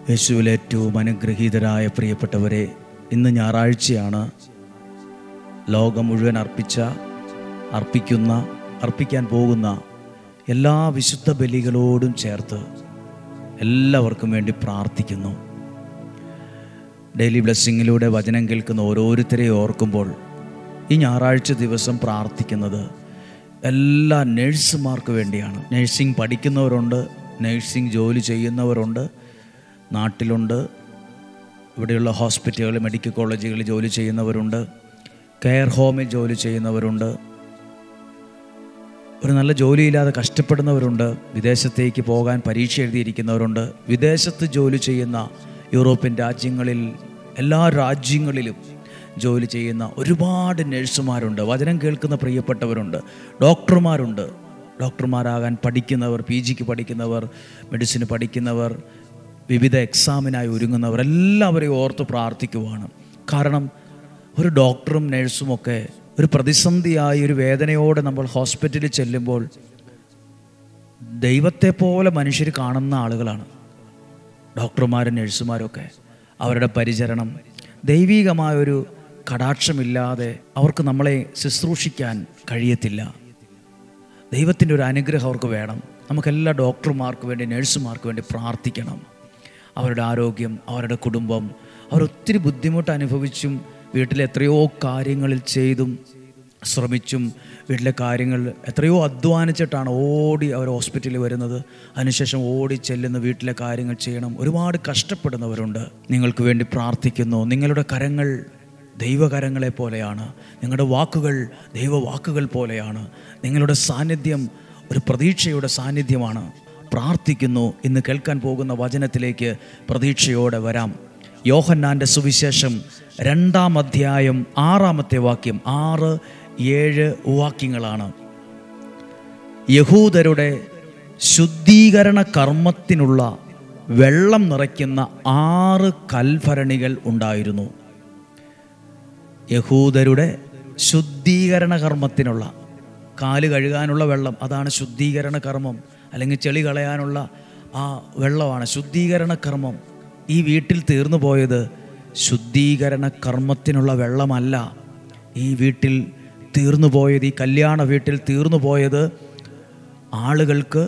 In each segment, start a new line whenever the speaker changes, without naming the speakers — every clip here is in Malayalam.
യേശുവിൽ ഏറ്റവും അനുഗ്രഹീതരായ പ്രിയപ്പെട്ടവരെ, ഇന്ന് ഞായറാഴ്ചയാണ്. ലോകം മുഴുവൻ അർപ്പിക്കാൻ പോകുന്ന എല്ലാ വിശുദ്ധ ബലികളോടും ചേർത്ത് എല്ലാവർക്കും വേണ്ടി പ്രാർത്ഥിക്കുന്നു. ഡെയിലി ബ്ലെസ്സിങ്ങിലൂടെ വചനം കേൾക്കുന്ന ഓരോരുത്തരെയും ഓർക്കുമ്പോൾ ഈ ഞായറാഴ്ച ദിവസം പ്രാർത്ഥിക്കുന്നത് എല്ലാ നേഴ്സുമാർക്ക് വേണ്ടിയാണ്. നേഴ്സിംഗ് പഠിക്കുന്നവരുണ്ട്, നേഴ്സിംഗ് ജോലി ചെയ്യുന്നവരുണ്ട്, നാട്ടിലുണ്ട്, ഇവിടെയുള്ള ഹോസ്പിറ്റലുകൾ, മെഡിക്കൽ കോളേജുകളിൽ ജോലി ചെയ്യുന്നവരുണ്ട്, കെയർ ഹോമിൽ ജോലി ചെയ്യുന്നവരുണ്ട്, ഒരു നല്ല ജോലിയില്ലാതെ കഷ്ടപ്പെടുന്നവരുണ്ട്, വിദേശത്തേക്ക് പോകാൻ പരീക്ഷ എഴുതിയിരിക്കുന്നവരുണ്ട്, വിദേശത്ത് ജോലി ചെയ്യുന്ന യൂറോപ്യൻ രാജ്യങ്ങളിൽ, എല്ലാ രാജ്യങ്ങളിലും ജോലി ചെയ്യുന്ന ഒരുപാട് നഴ്സുമാരുണ്ട്, വചനം കേൾക്കുന്ന പ്രിയപ്പെട്ടവരുണ്ട്, ഡോക്ടർമാരുണ്ട്, ഡോക്ടർമാരാകാൻ പഠിക്കുന്നവർ, PG പഠിക്കുന്നവർ, മെഡിസിന് പഠിക്കുന്നവർ, വിവിധ എക്സാമിനായി ഒരുങ്ങുന്നവർ, എല്ലാവരെയും ഓർത്ത് പ്രാർത്ഥിക്കുവാണ്. കാരണം ഒരു ഡോക്ടറും നഴ്സുമൊക്കെ ഒരു പ്രതിസന്ധിയായി, ഒരു വേദനയോടെ നമ്മൾ ഹോസ്പിറ്റലിൽ ചെല്ലുമ്പോൾ ദൈവത്തെ പോലെ മനുഷ്യർ കാണുന്ന ആളുകളാണ് ഡോക്ടർമാരും നഴ്സുമാരൊക്കെ. അവരുടെ പരിചരണം ദൈവികമായൊരു കടാക്ഷമില്ലാതെ അവർക്ക് നമ്മളെ ശുശ്രൂഷിക്കാൻ കഴിയത്തില്ല. ദൈവത്തിൻ്റെ ഒരു അനുഗ്രഹം അവർക്ക് വേണം. നമുക്കെല്ലാ ഡോക്ടർമാർക്ക് വേണ്ടി, നഴ്സുമാർക്ക് വേണ്ടി പ്രാർത്ഥിക്കണം. അവരുടെ ആരോഗ്യം, അവരുടെ കുടുംബം, അവരൊത്തിരി ബുദ്ധിമുട്ട് അനുഭവിച്ചും വീട്ടിലെ എത്രയോ കാര്യങ്ങളിൽ ചെയ്തും ശ്രമിച്ചും വീട്ടിലെ കാര്യങ്ങൾ എത്രയോ അധ്വാനിച്ചിട്ടാണ് ഓടി അവർ ഹോസ്പിറ്റലിൽ വരുന്നത്. അതിനുശേഷം ഓടി ചെല്ലുന്ന വീട്ടിലെ കാര്യങ്ങൾ ചെയ്യണം. ഒരുപാട് കഷ്ടപ്പെടുന്നവരുണ്ട്. നിങ്ങൾക്ക് വേണ്ടി പ്രാർത്ഥിക്കുന്നു. നിങ്ങളുടെ കരങ്ങൾ ദൈവകരങ്ങളെ പോലെയാണ്, നിങ്ങളുടെ വാക്കുകൾ ദൈവവാക്കുകൾ പോലെയാണ്, നിങ്ങളുടെ സാന്നിധ്യം ഒരു പ്രതീക്ഷയുടെ സാന്നിധ്യമാണ്. പ്രാർത്ഥിക്കുന്നു. ഇന്ന് കേൾക്കാൻ പോകുന്ന വചനത്തിലേക്ക് പ്രതീക്ഷയോടെ വരാം. യോഹന്നാൻ്റെ സുവിശേഷം 2-ാം അധ്യായം 6-ാമത്തെ വാക്യം, 6-7 വാക്യങ്ങളാണ്. യഹൂദരുടെ ശുദ്ധീകരണ കർമ്മത്തിനുള്ള വെള്ളം നിറയ്ക്കുന്ന 6 കൽഭരണികൾ ഉണ്ടായിരുന്നു. യഹൂദരുടെ ശുദ്ധീകരണ കർമ്മത്തിനുള്ള, കാല് കഴുകാനുള്ള വെള്ളം, അതാണ് ശുദ്ധീകരണ കർമ്മം, അല്ലെങ്കിൽ ചെളി കളയാനുള്ള ആ വെള്ളമാണ് ശുദ്ധീകരണ കർമ്മം. ഈ വീട്ടിൽ തീർന്നു പോയത് ശുദ്ധീകരണ കർമ്മത്തിനുള്ള വെള്ളമല്ല. ഈ വീട്ടിൽ തീർന്നു പോയത്, ഈ കല്യാണ വീട്ടിൽ തീർന്നു പോയത് ആളുകൾക്ക്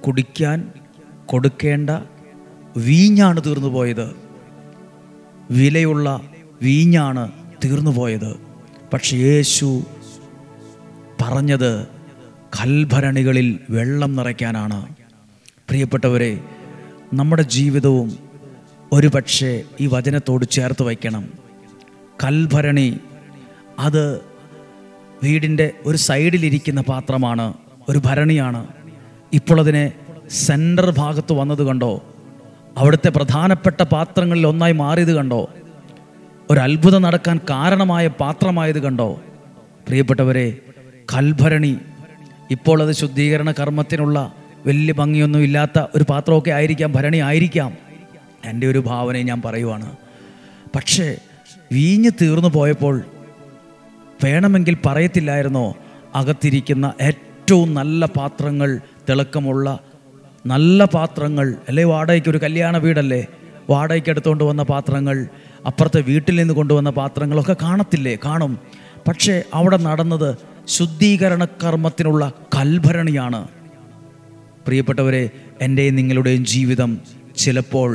കുടിക്കാൻ കൊടുക്കേണ്ട വീഞ്ഞാണ് തീർന്നു പോയത്. വിലയുള്ള വീഞ്ഞാണ് തീർന്നു പോയത്. പക്ഷെ യേശു പറഞ്ഞത് കൽഭരണികളിൽ വെള്ളം നിറയ്ക്കാനാണ്. പ്രിയപ്പെട്ടവരെ, നമ്മുടെ ജീവിതവും ഒരു പക്ഷേ ഈ വചനത്തോട് ചേർത്ത് വയ്ക്കണം. കൽഭരണി അത് വീടിൻ്റെ ഒരു സൈഡിലിരിക്കുന്ന പാത്രമാണ്, ഒരു ഭരണിയാണ്. ഇപ്പോൾ അതിനെ സെൻറ്റർ ഭാഗത്ത് വന്നത് കണ്ടോ? അവിടുത്തെ പ്രധാനപ്പെട്ട പാത്രങ്ങളിൽ ഒന്നായി മാറിയത് കണ്ടോ? ഒരു അത്ഭുതം നടക്കാൻ കാരണമായ പാത്രമായത് കണ്ടോ? പ്രിയപ്പെട്ടവരെ, കൽഭരണി ഇപ്പോൾ അത് ശുദ്ധീകരണ കർമ്മത്തിനുള്ള വലിയ ഭംഗിയൊന്നും ഇല്ലാത്ത ഒരു പാത്രമൊക്കെ ആയിരിക്കാം, ഭരണി ആയിരിക്കാം. എൻ്റെ ഒരു ഭാവനയും ഞാൻ പറയുവാണ്. പക്ഷേ വീഞ്ഞ് തീർന്നു പോയപ്പോൾ വേണമെങ്കിൽ പറയത്തില്ലായിരുന്നോ, അകത്തിരിക്കുന്ന ഏറ്റവും നല്ല പാത്രങ്ങൾ, തിളക്കമുള്ള നല്ല പാത്രങ്ങൾ അല്ലേ? വാടകയ്ക്ക്, ഒരു കല്യാണ വീടല്ലേ, വാടകയ്ക്ക് എടുത്തുകൊണ്ട് വന്ന പാത്രങ്ങൾ, അപ്പുറത്തെ വീട്ടിൽ നിന്ന് കൊണ്ടുവന്ന പാത്രങ്ങളൊക്കെ കാണത്തില്ലേ? കാണും. പക്ഷേ അവിടെ നടന്നത് ശുദ്ധീകരണ കർമ്മത്തിനുള്ള കൽഭരണിയാണ്. പ്രിയപ്പെട്ടവരെ, എൻ്റെയും നിങ്ങളുടെയും ജീവിതം ചിലപ്പോൾ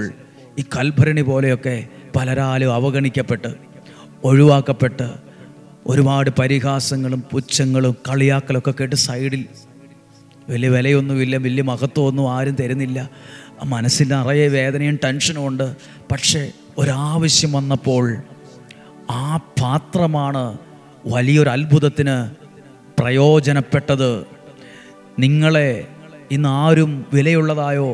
ഈ കൽഭരണി പോലെയൊക്കെ പലരാലും അവഗണിക്കപ്പെട്ട്, ഒഴിവാക്കപ്പെട്ട്, ഒരുപാട് പരിഹാസങ്ങളും പുച്ഛങ്ങളും കളിയാക്കലൊക്കെ കേട്ട് സൈഡിൽ, വലിയ വിലയൊന്നുമില്ല, വലിയ മഹത്വമൊന്നും ആരും തരുന്നില്ല, മനസ്സിൽ നിറയെ വേദനയും ടെൻഷനും ഉണ്ട്. പക്ഷേ ഒരാവശ്യം വന്നപ്പോൾ ആ പാത്രമാണ് വലിയൊരു അത്ഭുതത്തിന് പ്രയോജനപ്പെട്ടത്. നിങ്ങളെ ഇന്ന് ആരും വിലയുള്ളതായോ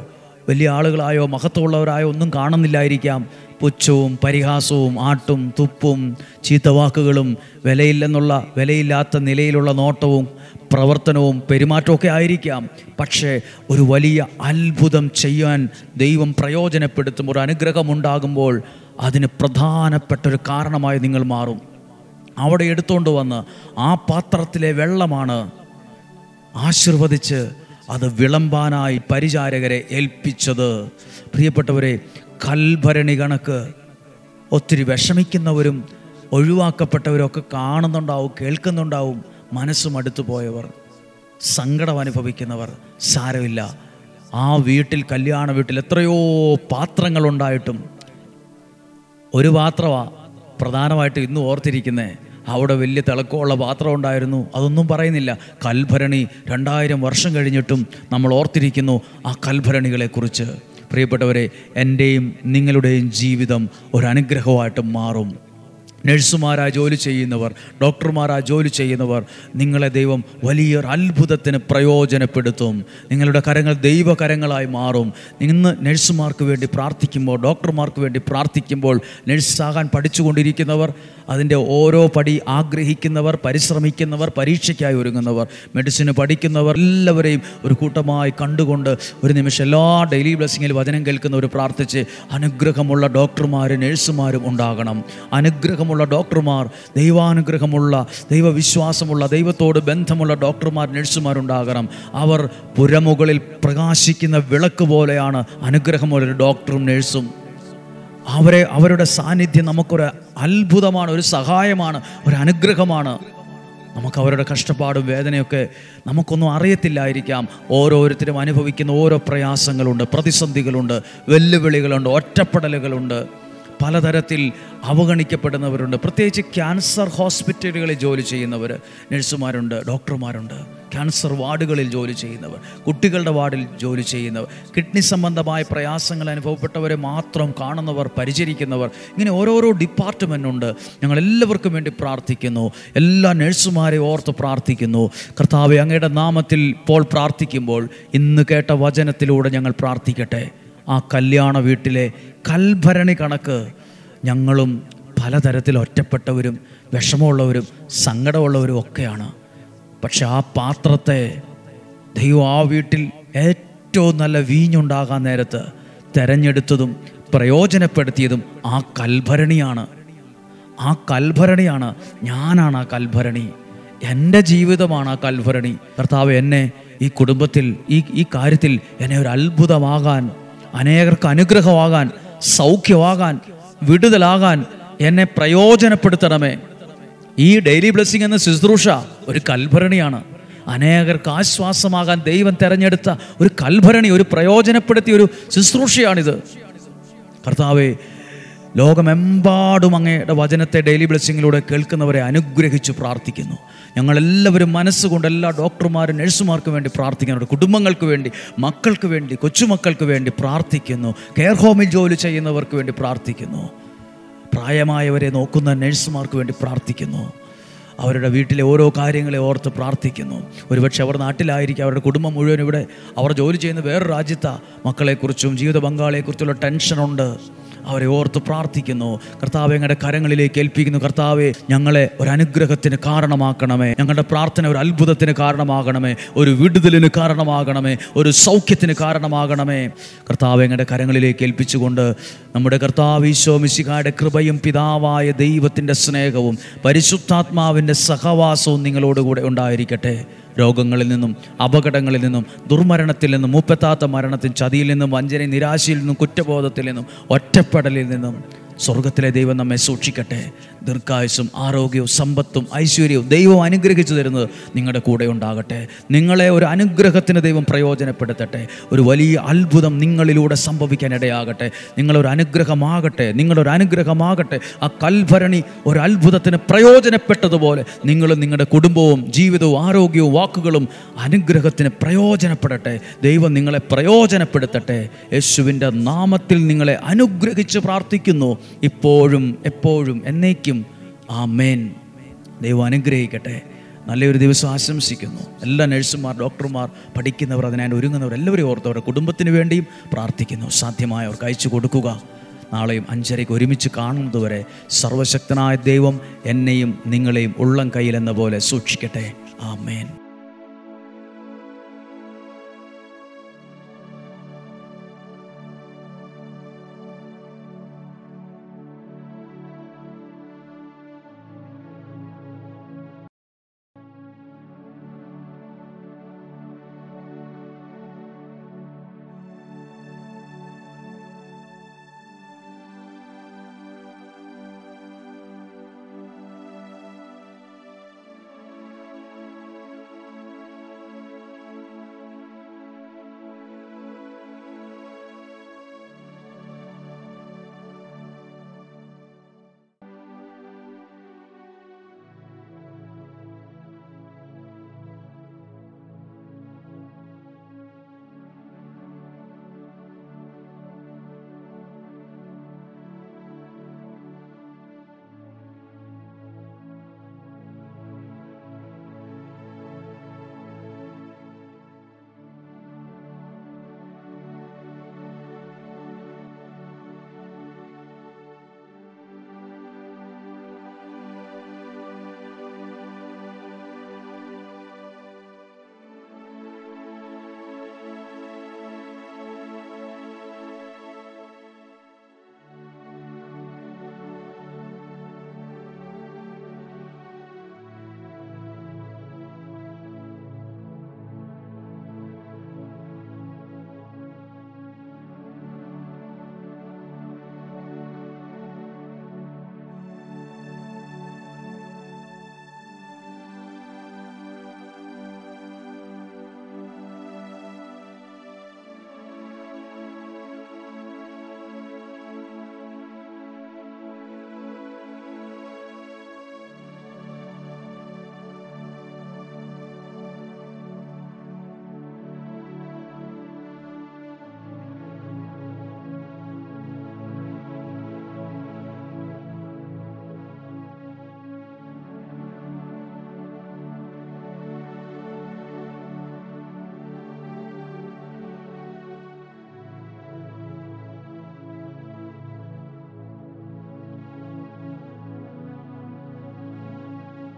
വലിയ ആളുകളായോ മഹത്വമുള്ളവരായോ ഒന്നും കാണുന്നില്ലായിരിക്കാം. പുച്ഛവും പരിഹാസവും ആട്ടും തുപ്പും ചീത്തവാക്കുകളും വിലയില്ലാത്ത നിലയിലുള്ള നോട്ടവും പ്രവർത്തനവും പെരുമാറ്റമൊക്കെ ആയിരിക്കാം. പക്ഷേ ഒരു വലിയ അത്ഭുതം ചെയ്യാൻ ദൈവം പ്രയോജനപ്പെടുത്തും. ഒരു അനുഗ്രഹമുണ്ടാകുമ്പോൾ അതിന് പ്രധാനപ്പെട്ടൊരു കാരണമായി നിങ്ങൾ മാറും. അവിടെ എടുത്തുകൊണ്ട് വന്ന് ആ പാത്രത്തിലെ വെള്ളമാണ് ആശീർവദിച്ച് അത് വിളമ്പാനായി പരിചാരകരെ ഏൽപ്പിച്ചത്. പ്രിയപ്പെട്ടവരെ, കൽഭരണി കണക്ക് ഒത്തിരി വിഷമിക്കുന്നവരും ഒഴിവാക്കപ്പെട്ടവരും ഒക്കെ കാണുന്നുണ്ടാവും, കേൾക്കുന്നുണ്ടാവും. മനസ്സും അടുത്തു പോയവർ, സങ്കടം അനുഭവിക്കുന്നവർ, സാരമില്ല. ആ വീട്ടിൽ, കല്യാണ വീട്ടിൽ എത്രയോ പാത്രങ്ങളുണ്ടായിട്ടും ഒരു പാത്രമാണ് പ്രധാനമായിട്ട് ഇന്ന് ഓർത്തിരിക്കുന്നത്. അവിടെ വലിയ തിളക്കമുള്ള പാത്രം ഉണ്ടായിരുന്നു, അതൊന്നും പറയുന്നില്ല. കൽഭരണി 2000 വർഷം കഴിഞ്ഞിട്ടും നമ്മൾ ഓർത്തിരിക്കുന്നു ആ കൽഭരണികളെക്കുറിച്ച്. പ്രിയപ്പെട്ടവരെ, എൻ്റെയും നിങ്ങളുടെയും ജീവിതം ഒരു അനുഗ്രഹമായിട്ട് മാറും. നഴ്സുമാരായി ജോലി ചെയ്യുന്നവർ, ഡോക്ടർമാരായി ജോലി ചെയ്യുന്നവർ, നിങ്ങളെ ദൈവം വലിയൊരു അത്ഭുതത്തിന് പ്രയോജനപ്പെടുത്തും. നിങ്ങളുടെ കരങ്ങൾ ദൈവകരങ്ങളായി മാറും. ഇന്ന് നഴ്സുമാർക്ക് വേണ്ടി പ്രാർത്ഥിക്കുമ്പോൾ, ഡോക്ടർമാർക്ക് വേണ്ടി പ്രാർത്ഥിക്കുമ്പോൾ, നഴ്സാകാൻ പഠിച്ചുകൊണ്ടിരിക്കുന്നവർ, അതിൻ്റെ ഓരോ പടി ആഗ്രഹിക്കുന്നവർ, പരിശ്രമിക്കുന്നവർ, പരീക്ഷയ്ക്കായി ഒരുങ്ങുന്നവർ, മെഡിസിന് പഠിക്കുന്നവർ, എല്ലാവരെയും ഒരു കൂട്ടമായി കണ്ടുകൊണ്ട് ഒരു നിമിഷം എല്ലാ ഡെയിലി ബ്ലെസ്സിങ്ങിൽ വചനം കേൾക്കുന്നവർ പ്രാർത്ഥിച്ച്, അനുഗ്രഹമുള്ള ഡോക്ടർമാരും നഴ്സുമാരും ഉണ്ടാകണം. അനുഗ്രഹമുള്ള ഡോക്ടർമാർ, ദൈവാനുഗ്രഹമുള്ള, ദൈവവിശ്വാസമുള്ള, ദൈവത്തോട് ബന്ധമുള്ള ഡോക്ടർമാർ, നഴ്സുമാരുണ്ടാകണം. അവർ പുരമുകളിൽ പ്രകാശിക്കുന്ന വിളക്ക് പോലെയാണ് അനുഗ്രഹമുള്ളൊരു ഡോക്ടറും നഴ്സും. അവരുടെ സാന്നിധ്യം നമുക്കൊരു അത്ഭുതമാണ്, ഒരു സഹായമാണ്, ഒരു അനുഗ്രഹമാണ്. നമുക്ക് അവരുടെ കഷ്ടപ്പാടും വേദനയൊക്കെ നമുക്കൊന്നും അറിയത്തില്ലായിരിക്കാം. ഓരോരുത്തരും അനുഭവിക്കുന്ന ഓരോ പ്രയാസങ്ങളുണ്ട്, പ്രതിസന്ധികളുണ്ട്, വെല്ലുവിളികളുണ്ട്, ഒറ്റപ്പെടലുകളുണ്ട്, പലതരത്തിൽ അവഗണിക്കപ്പെടുന്നവരുണ്ട്. പ്രത്യേകിച്ച് ക്യാൻസർ ഹോസ്പിറ്റലുകളിൽ ജോലി ചെയ്യുന്നവർ, നഴ്സുമാരുണ്ട്, ഡോക്ടർമാരുണ്ട്. ക്യാൻസർ വാർഡുകളിൽ ജോലി ചെയ്യുന്നവർ, കുട്ടികളുടെ വാർഡിൽ ജോലി ചെയ്യുന്നവർ, കിഡ്നി സംബന്ധമായ പ്രയാസങ്ങൾ അനുഭവപ്പെട്ടവരെ മാത്രം കാണുന്നവർ, പരിചരിക്കുന്നവർ, ഇങ്ങനെ ഓരോരോ ഡിപ്പാർട്ട്മെൻ്റ് ഉണ്ട്. ഞങ്ങൾ എല്ലാവർക്കും വേണ്ടി പ്രാർത്ഥിക്കുന്നു. എല്ലാ നഴ്സുമാരെ ഓർത്ത് പ്രാർത്ഥിക്കുന്നു. കർത്താവേ, അങ്ങയുടെ നാമത്തിൽ ഇപ്പോൾ പ്രാർത്ഥിക്കുമ്പോൾ ഇന്ന് കേട്ട വചനത്തിലൂടെ ഞങ്ങൾ പ്രാർത്ഥിക്കട്ടെ. ആ കല്യാണ വീട്ടിലെ കൽഭരണി കണക്ക് ഞങ്ങളും പലതരത്തിൽ ഒറ്റപ്പെട്ടവരും വിഷമമുള്ളവരും സങ്കടമുള്ളവരും ഒക്കെയാണ്. പക്ഷെ ആ പാത്രത്തെ ദൈവം ആ വീട്ടിൽ ഏറ്റവും നല്ല വീഞ്ഞുണ്ടാകാൻ നേരത്ത് തിരഞ്ഞെടുത്തതും പ്രയോജനപ്പെടുത്തിയതും ആ കൽഭരണിയാണ്. ആ കൽഭരണിയാണ്. ഞാനാണ് ആ കൽഭരണി. എൻ്റെ ജീവിതമാണ് ആ കൽഭരണി. കർത്താവ്, എന്നെ ഈ കുടുംബത്തിൽ ഈ കാര്യത്തിൽ എന്നെ ഒരു അത്ഭുതമാകാൻ, അനേകർക്ക് അനുഗ്രഹമാകാൻ, സൗഖ്യമാകാൻ, വിടുതലാകാൻ എന്നെ പ്രയോജനപ്പെടുത്തണമേ. ഈ ഡെയിലി ബ്ലെസ്സിങ് എന്ന ശുശ്രൂഷ ഒരു കൽഭരണിയാണ്. അനേകർക്ക് ആശ്വാസമാകാൻ ദൈവം തിരഞ്ഞെടുത്ത ഒരു കൽഭരണി, ഒരു പ്രയോജനപ്പെടുത്തിയ ഒരു ശുശ്രൂഷയാണിത്. കർത്താവേ, ലോകമെമ്പാടും അങ്ങയുടെ വചനത്തെ ഡെയിലി ബ്ലെസ്സിങ്ങിലൂടെ കേൾക്കുന്നവരെ അനുഗ്രഹിച്ച് പ്രാർത്ഥിക്കുന്നു. ഞങ്ങളെല്ലാവരും മനസ്സുകൊണ്ട് എല്ലാ ഡോക്ടർമാരും നഴ്സുമാർക്ക് വേണ്ടി പ്രാർത്ഥിക്കുന്നുണ്ട്. കുടുംബങ്ങൾക്ക് വേണ്ടി, മക്കൾക്ക് വേണ്ടി, കൊച്ചുമക്കൾക്ക് വേണ്ടി പ്രാർത്ഥിക്കുന്നു. കെയർ ഹോമിൽ ജോലി ചെയ്യുന്നവർക്ക് വേണ്ടി പ്രാർത്ഥിക്കുന്നു. പ്രായമായവരെ നോക്കുന്ന നഴ്സുമാർക്ക് വേണ്ടി പ്രാർത്ഥിക്കുന്നു. അവരുടെ വീട്ടിലെ ഓരോ കാര്യങ്ങളെ ഓർത്ത് പ്രാർത്ഥിക്കുന്നു. ഒരുപക്ഷെ അവർ നാട്ടിലായിരിക്കും, അവരുടെ കുടുംബം മുഴുവൻ ഇവിടെ, അവർ ജോലി ചെയ്യുന്ന വേറൊരു രാജ്യത്താണ്. മക്കളെക്കുറിച്ചും ജീവിത പങ്കാളിയെക്കുറിച്ചുള്ള ടെൻഷനുണ്ട്. അവരെ ഓർത്ത് പ്രാർത്ഥിക്കുന്നു. കർത്താവെ, ഞങ്ങളുടെ കരങ്ങളിലേക്ക് ഏൽപ്പിക്കുന്നു. കർത്താവെ, ഞങ്ങളെ ഒരു അനുഗ്രഹത്തിന് കാരണമാക്കണമേ. ഞങ്ങളുടെ പ്രാർത്ഥന ഒരു അത്ഭുതത്തിന് കാരണമാകണമേ, ഒരു വിടുതലിന് കാരണമാകണമേ, ഒരു സൗഖ്യത്തിന് കാരണമാകണമേ. കർത്താവെ, ഞങ്ങളുടെ കരങ്ങളിലേക്ക് ഏൽപ്പിച്ചുകൊണ്ട് നമ്മുടെ കർത്താവ് ഈശോ മിശിഹായുടെ കൃപയും പിതാവായ ദൈവത്തിൻ്റെ സ്നേഹവും പരിശുദ്ധാത്മാവിൻ്റെ സഹവാസവും നിങ്ങളോടുകൂടെ ഉണ്ടായിരിക്കട്ടെ. രോഗങ്ങളിൽ നിന്നും, അപകടങ്ങളിൽ നിന്നും, ദുർമരണത്തിൽ നിന്നും, മുപ്പെത്താത്ത മരണത്തിൽ, ചതിയിൽ നിന്നും, വഞ്ചനയിൽ, നിരാശയിൽ നിന്നും, കുറ്റബോധത്തിൽ നിന്നും, ഒറ്റപ്പെടലിൽ നിന്നും സ്വർഗത്തിലെ ദൈവം നമ്മെ സൂക്ഷിക്കട്ടെ. ദീർഘായുസ്സും ആരോഗ്യവും സമ്പത്തും ഐശ്വര്യവും ദൈവം അനുഗ്രഹിച്ചു തരുന്നത് നിങ്ങളുടെ കൂടെ ഉണ്ടാകട്ടെ. നിങ്ങളെ ഒരു അനുഗ്രഹത്തിന് ദൈവം പ്രയോജനപ്പെടുത്തട്ടെ. ഒരു വലിയ അത്ഭുതം നിങ്ങളിലൂടെ സംഭവിക്കാൻ ഇടയാകട്ടെ. നിങ്ങളൊരു അനുഗ്രഹമാകട്ടെ, നിങ്ങളൊരു അനുഗ്രഹമാകട്ടെ. ആ കൽഭരണി ഒരു അത്ഭുതത്തിന് പ്രയോജനപ്പെട്ടതുപോലെ നിങ്ങളും നിങ്ങളുടെ കുടുംബവും ജീവിതവും ആരോഗ്യവും വാക്കുകളും അനുഗ്രഹത്തിന് പ്രയോജനപ്പെടട്ടെ. ദൈവം നിങ്ങളെ പ്രയോജനപ്പെടുത്തട്ടെ. യേശുവിൻ്റെ നാമത്തിൽ നിങ്ങളെ അനുഗ്രഹിച്ച് പ്രാർത്ഥിക്കുന്നു, ഇപ്പോഴും എപ്പോഴും എന്നേക്കും. ആമേൻ. ദൈവം അനുഗ്രഹിക്കട്ടെ. നല്ലൊരു ദിവസം ആശംസിക്കുന്നു. എല്ലാ നഴ്സുമാർ, ഡോക്ടർമാർ, പഠിക്കുന്നവർ, അതിനായി ഒരുങ്ങുന്നവർ എല്ലാവരും ഓർത്ത് അവരുടെ കുടുംബത്തിന് വേണ്ടിയും പ്രാർത്ഥിക്കുന്നു. സാധ്യമായവർക്ക് അയച്ചു കൊടുക്കുക. നാളെയും 5:30 ഒരുമിച്ച് കാണുന്നതുവരെ സർവശക്തനായ ദൈവം എന്നെയും നിങ്ങളെയും ഉള്ളം കയ്യിലെന്ന പോലെ സൂക്ഷിക്കട്ടെ. ആമേൻ.